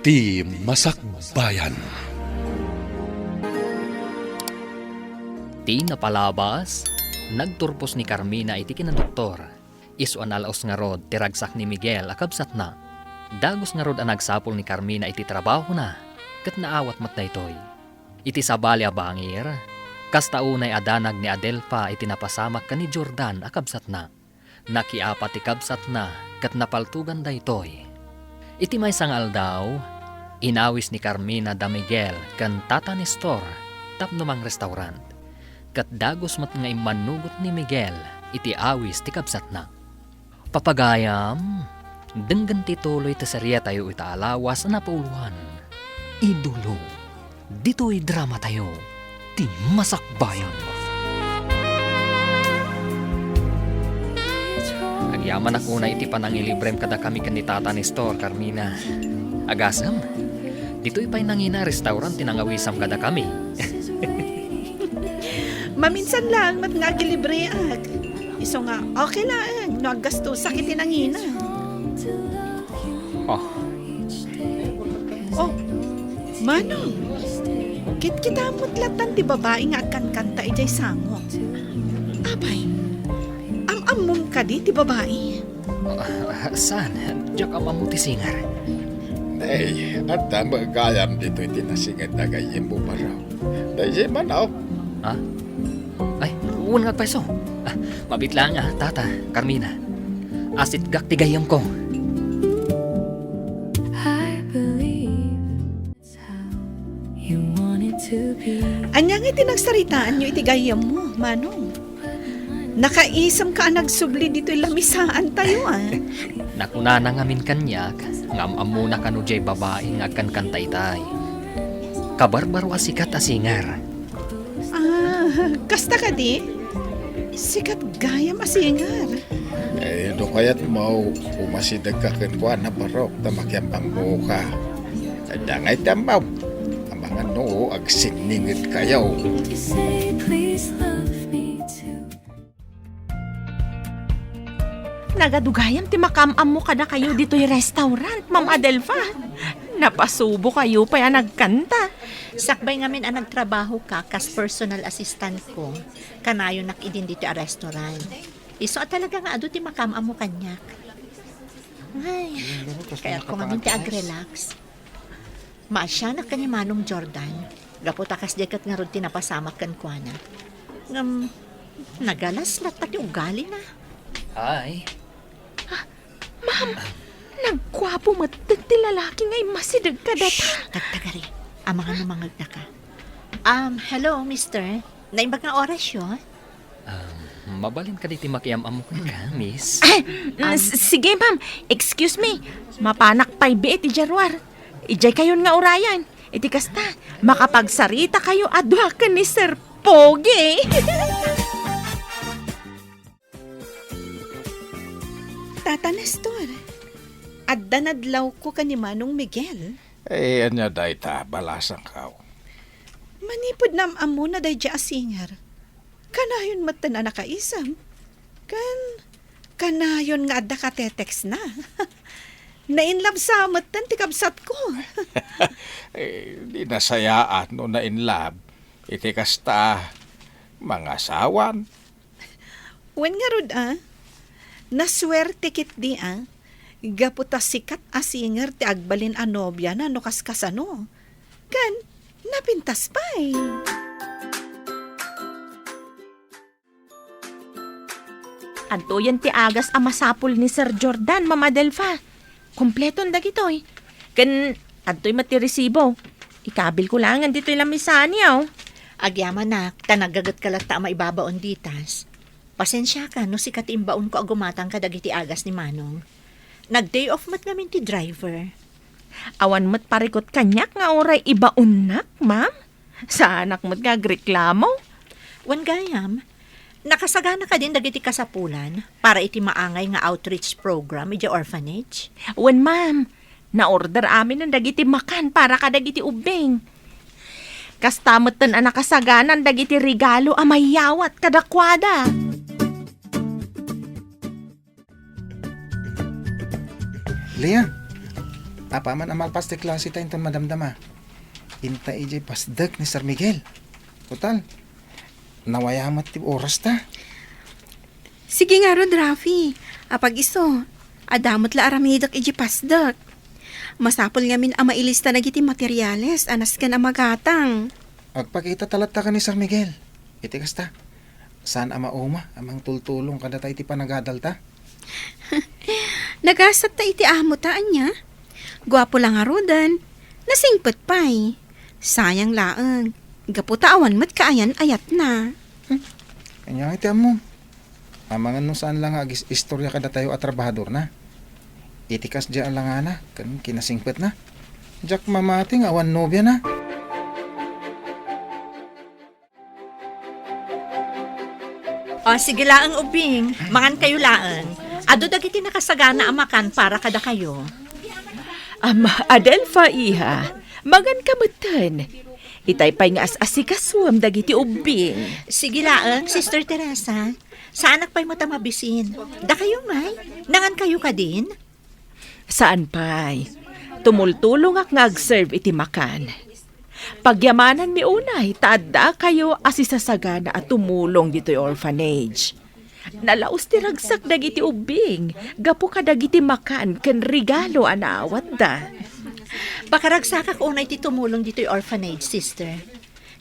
Ti Masakbayan. Ti napalabas, nagturpos ni Carmina iti kinadoktor. Isu analaos nga rod ti ragsak ni Miguel akabsat na. Dagos nga rod ang nagsapol ni Carmina iti trabaho na, kat naawat mat na itoy. Iti sabali a bangir, kastaunay adanag ni Adelfa iti napasamak ka ni Jordan akabsat na. Nakiapat ti kabsat na, kat napaltugan da itoy. Iti may sangal daw, inawis ni Carmina da Miguel kan Tata Nestor tapno mang restaurant. Kat dagos mat nga imanugot ni Miguel iti awis ti kabsat na. Papagayam, denggan ti tuloy ti serya tayo itaalawas na pauluan. Idulo, dito'y drama tayo, ti Masakbayan. Agyaman ako na iti panangilibrem kada kami kan ni Tata Nestor, Carmina. Agasam, dito'y pa'y nangina restaurant tinangawisam kada kami. Maminsan lang mat nga gilibreak. Iso nga, okay lang. No agasto sakit inangina. Oh, Oh, Manong. Kita mutlatan ti babae nga akan kanta ijay sango. Abay, am-amom ka di ti babae. saan? Diyak ang mamuti singer. Ay, at magkayam dito itinasingat na gayim mo pa raw. Dahil man ako. Ha? Ay, uwan nga peso. Mabit lang Tata, Carmina. Asit gak tigayam ko. I believe that's how you want it to be. Anyang iti nagsaritaan nyo iti gayam mo, Manong. Nakaisam ka nagsubli dito lamisaan tayo Nakuna na ngamin kanyak, ngam-amu na kanujay babae nga kan kantay-tay. Kabarbaro asikat a singer. Kasta ka di? Sikat gayam asingar. Eh, do kaya't mau umasidag ka kinkuan na barok na makiambang mo ka. Dangay tamaw. Ang mga noo agsiningit kayaw. You say please love me too. Nagadugayam ti makamam mo kada kayo dito'y restaurant, Ma'am Adelfa. Napasubo kayo pa yan nagkanta. Sakbay ngamin ang nagtrabaho ka kas personal assistant ko. Kanayo nakidin dito a restaurant. Iso at talaga nga ado ti makamam mo kanyak. Ay, kaya ko ngamin ti ag-relax. Maasya na ka ni Manong Jordan. Gaputakas dekat nga ron tinapasamak kan kwa na. Nagalas lat pati ugali na. Ay, Nagkwapo matag ti lalaki ngay masidag ka data. Tagtagari. Amangan namangag na ka. Hello, mister. Naimbag nga oras yun? mabalin ka diti makiam-am mo ka, miss. Sige, ma'am. Excuse me. Mapanak pa'y biit ijarwar. Ijay kayon nga urayan. Iti kasta, makapagsarita kayo adwa ka ni Sir Pogi. Tata Nestor, adda nadlaw ko ka ni Manong Miguel. Eh, anya day ta, balasang kaw. Manipod na amo na day dya asingar. Kanayon mata na nakaisam. Kanayon nga adda ka tetext na. Nainlove sa matan ti kabsat ko. Di nasayaan no na in love. Iti kasta, mga asawan. Wen nga rod naswerte kit di gaputa sikat asinger ti agbalin a nobya na no kaskasano. Napintas pa'y. Adto yan ti agas a masapul ni Sir Jordan, Mama Delfa. Kompleton dagitoy. Adto'y matiresibo. Ikabil ko lang andito'y lamisan yaw. Agyaman na, tanagagat ka lang ta maibabaon ditas. Pasensya ka, no sikat imbaon ko agumatang ka dagiti agas ni Manong. Nag-day off mat namin ti driver. Awan mo't parikot kanyak nga oray ibaunnak, ma'am. Sa anak mo't nga reklamo. Wan gayam, nakasagana ka din dagiti kasapulan para iti maangay nga outreach program iti orphanage. Wan, ma'am. Na-order amin ng dagiti makan para ka dagiti ubing. Kastamot tan anak kasaganan dagiti regalo a mayawat kadakwada. Lea, Apa man ang malpas ti klase tayo ton madamdama. Inta ijay pasdag ni Sir Miguel. Total, nawayamat ti oras ta. Sige nga rod, Rafi. Apag iso, adamot la aramidak iji pasdak. Masapol nga min ang mailista na giti materyales, anas ka na magatang. Agpakita talata ka ni Sir Miguel. Iti kasta, saan ama uma amang tultulong kada tayo ti panagadal ta? Nagasat ta iti amo taan niya. Gwapo lang nga rodan, nasingpet pa'y. Sayang laang, gaputawan mat kaayan ayat na. Kanya iti amo. Amangan no saan lang agis istorya kada tayo at trabahador na. Itikas diyan lang na, kan kinasingpet na. Jack mamating awan nobya na. O, sige laang ubing. Mangan kayo laang. Ado dagiti nakasagana amakan para kada kayo. Adelfa iha, magan kamutan. Itay pa'y nga as-asikaswam dagiti ubing. Sige laang, Sister Teresa. Saanak pa'y mo tamabisin. Da kayo may? Nangan kayo ka din? Saan pa'y? Tumultulong ak nga ag-serve iti makan. Pagyamanan mi unay, taada kayo asisasagana at tumulong dito'y orphanage. Nalaos ti ragsak dagiti ubing, gapo ka dagiti makan, ken regalo anaawat da. Pakaragsak ako unay ti tumulong dito'y orphanage, sister.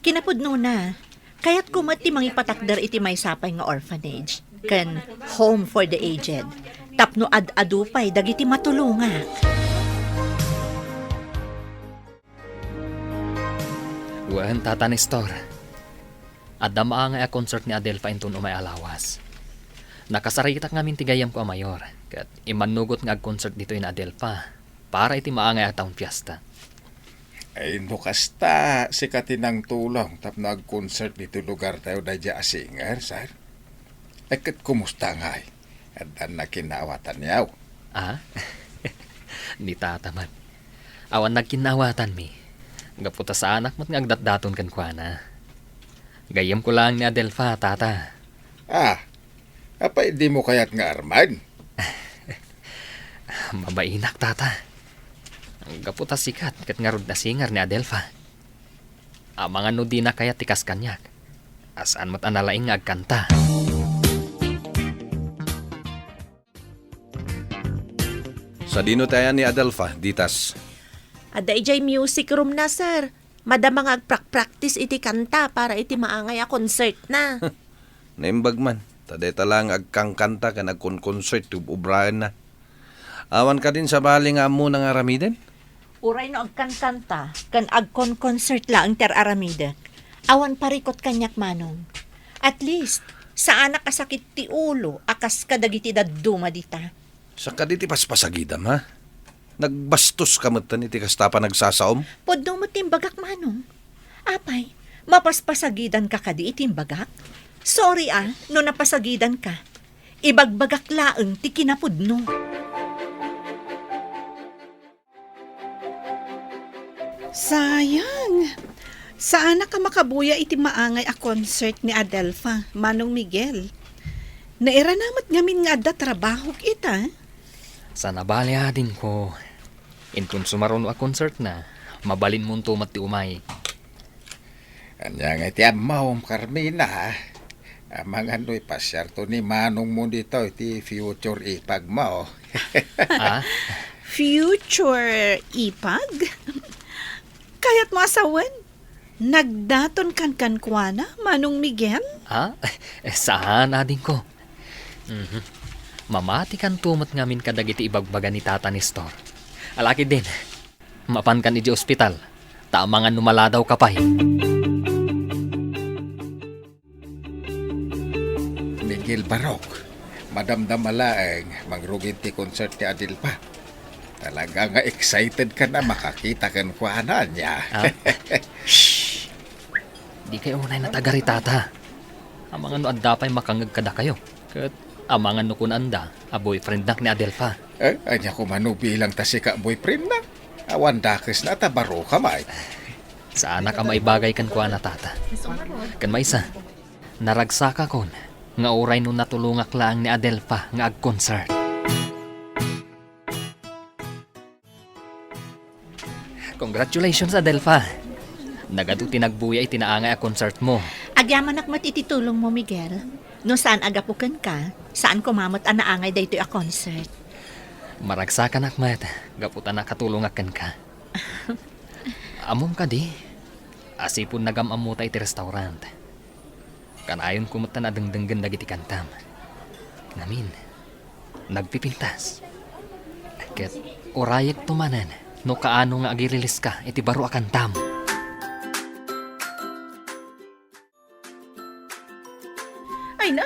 Kinapudno na. Kaya't kumat ti mangipatakder iti may sapay nga orphanage. Ken home for the aged. Tapno ad-adupay dagiti matulunga. Wen Tata Nestor. Adama nga a concert ni Adelfa inton umay alawas. Nakasaritak ngamin tigayam ko a mayor. Kat imanugot nga ag-concert dito in Adelfa para iti maangay a taong fiesta. Ay no kasta sikatin ng tulong tapno ag-concert dito lugar tayo dadya asinger, sir. Ay kat kumusta ngay? At na kinawatan niyaw. Ah? Ni Tata man. Awan nagkinawatan mi. Gaputa sa anak mo't ngagdatdaton kan kwa na. Gayam ko lang ni Adelfa, Tata. Apay di mo kayat nga arman? Mabainak, Tata. Ang gaputa sikat kat nga rod na singer ni Adelfa. Amangan no di na kaya tikas kanyak. Asaan mo't analaing nga agkanta. Sa dino tayo ni Adelfa, ditas. Ada ijay music room na, sir. Madamang agprak-practice iti kanta para iti maangay a concert na. Naimbag man. Taday talang agkang kanta kan agkon-concert ubrayan na. Awan ka din sa bali nga mo ng aramiden? Uray no agkan-kanta. Kan agkon-concert lang ter aramida. Awan parikot kanyak manong. At least, saan nakasakit ti ulo akas kadagiti daduma dita. Sa kaditi paspasagidam ha? Nagbastos kamutan iti kasta pa nagsasaom? Podno mo timbagak manong. Apay, mapaspasagidan ka kadi itimbagak? Sorry no napasagidan ka. Ibagbagak laeng ti kinapudno. Sayang. Saan na ka makabuya iti maangay a concert ni Adelfa, Manong Miguel? Naira namat ngamin nga adda trabaho kita. Sa nabalya din ko. Intun sumaron a concert na, mabalin mo tumat ti umay. Anya nga iti amaw, Carmina ha. Amang ano'y pasyarto ni Manong mo dito, iti future ipag mo. Ah? Future ipag? Kaya't mo asawan? Nagdaton kan kuana, Manong Miguel? Ha? Saan ading ko? Mamati kan tumot ngamin kadagiti ibagbaga ni Tata Nestor. Alaki din. Mapan kan iji ospital. Tamangan numaladaw kapay. Miguel Barok, madamdam malaeng mangrugin ti concert ni Adelfa. Talaga nga excited ka na makakita kan kuana niya. Shhh! Di kayo unay natagari, Tata. Amangan no adda pa'y makangag kada kayo. Kat amangan no kunanda, a boyfriend nak ni Adelfa. Anya ko manu bilang tasika boyfriend na. Awan dakes na tabaro ka may. Sa anak ka maibagay kan kuha na, Tata. Kan maisa, naragsaka kon, nga oray no natulungak lang ni Adelfa nga ag-concert. Congratulations, Adelfa. Nagado tinagbuya itinaangay a concert mo. Agyaman ak matititulong mo, Miguel. No saan agapukan ka, saan kumamot ang naangay dayto a concert. Maragsakan akmat. Gaputan na katulungakan ka. Amom ka di. Asipon nagamam mo tayo iti restaurant. Kanayon kumata na dengdenggan dagiti kantam. Namin, nagpipintas. Ket orayek tumanan, no kaano nga agirilis ka, iti baro akan tam. Ay na,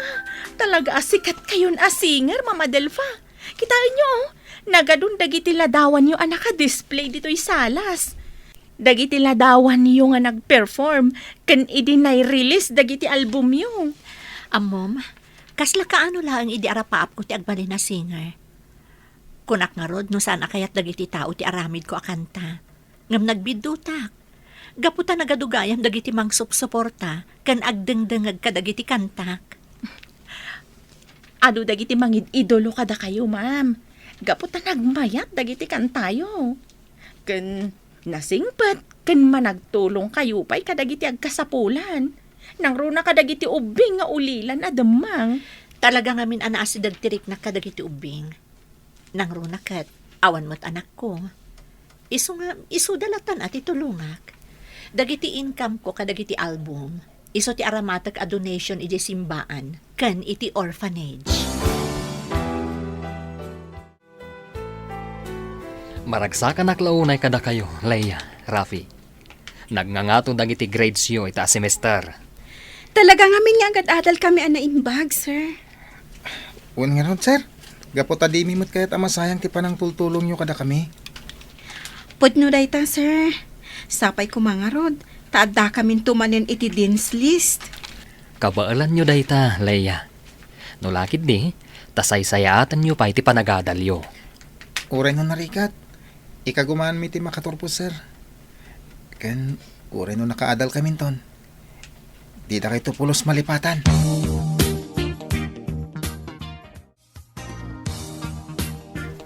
talaga asikat kayon a singer, Mama Delfa. Kitain nyo, nagadun dagiti ladawan nyo ang naka-display dito'y salas. Dagiti ladawan nyo nga nag-perform, kan idinay-release dagiti album nyo. Amom, kasla kaano lang idi arapaap ko ti agbalin na singer. Kunak nga rod no sana kayat dagiti tao ti aramid ko akanta. Ngam nagbidutak. Gaputa nagadugayam dagiti mangsup-suporta kan agdengdengag kadagiti kantak. Ado dagiti mangid idolo kada kayo, ma'am. Gaputa nagmayat dagiti kantayo. Kan nasingpet, kan managtulong kayo pa'y kadagiti agkasapulan. Nang runa kadagiti ubing nga ulilan adamang. Talaga ngamin anaasidad tirik na kadagiti ubing. Nang runa kat, awan mo't anak ko. Isu dalatan at itulungak. Dagiti income ko kadagiti album. Iso ti aramatak a donation iti simbaan. Kan iti orphanage. Maragsakan aklaunay kada kayo, Leia, Rafi. Nagngangato dagiti grades yo ita a semester. Talaga nga min nga agad adal kami ana imbag, sir. Un nga ron, sir. Gapot di mimot kayat amasayang ti panang tultulong nyo kada kami. Pudno dayta, sir. Sapay ko mga rod. Taada kamin tumanin iti dean's list. Kabaalan nyo dayta, Leia. No lakid di, tasay-sayatan nyo pa iti panagadalyo. Uray no narikat. Ikagumaan mi ti makaturpos, sir. Ken, uray no nakaadal kami ton. Di na kayo pulos malipatan.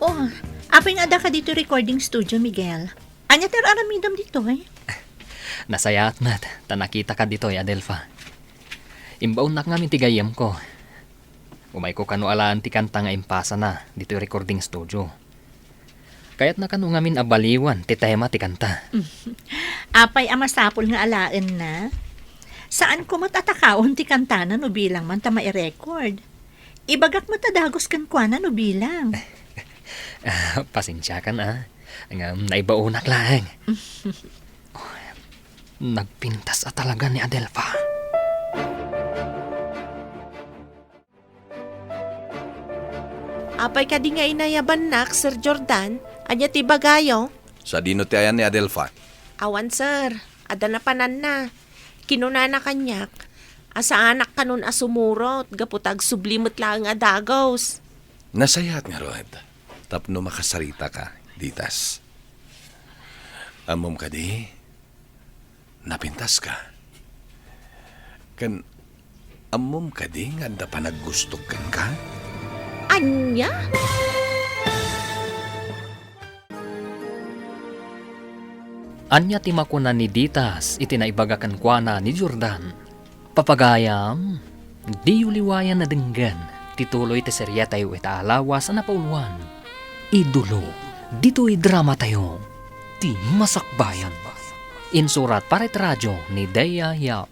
Oh, aping ada ka dito recording studio, Miguel. Anya ter aramidam dito eh. Nasaya at nat, tanakita ka dito, Adelfa. Imbaon na ngamin tigayam ko. Umay ko kanu alaan ti kanta nga impasa na dito recording studio. Kaya't na kanu ngamin abaliwan ti tema ti kanta. Apay amasapol nga alaan na. Saan ko matatakawon ti kantana no bilang man ta mai-record. Ibagak mo tadagos kan kuana no bilang. Pasensya ka na. Naibaunak lang. Nagpintas at talaga ni Adelfa. Apay ka di nga inayaban nak, Sir Jordan. Anya ti bagayo? Sa dino ti ayan ni Adelfa. Awan, sir. Ada na panan na. Kinunana kanyak. Asa anak kanun asumurot. Gaputag sublimot lang adagos. Nasayat nga Rod. Tapno makasarita ka, ditas. Amom ka di, napintas ka. Kan, amom ka di nga da panaggustukan ka? Anya? Anya ti makunan ni Ditas iti naibagakan kuana ni Jordan. Papagayam, di uliwayan na denggan. Tituloy ti serya tayo ita alawas na napauluan. Idolo, dito'y drama tayo. Ti masakbayan. Insurat paret radyo ni Dea Yap.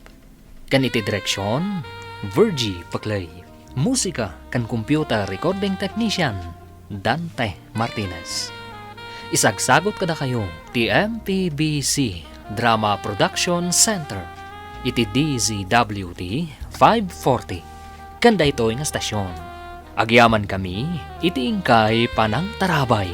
Kan iti direksyon, Virgie Paclay. Musika kan computer recording technician, Dante Martinez. Isagsagot kada kayo ti MPBC Drama Production Center. Iti DZWT 540. Kanda ito nga stasyon. Agyaman kami, iti ingkay panang tarabay.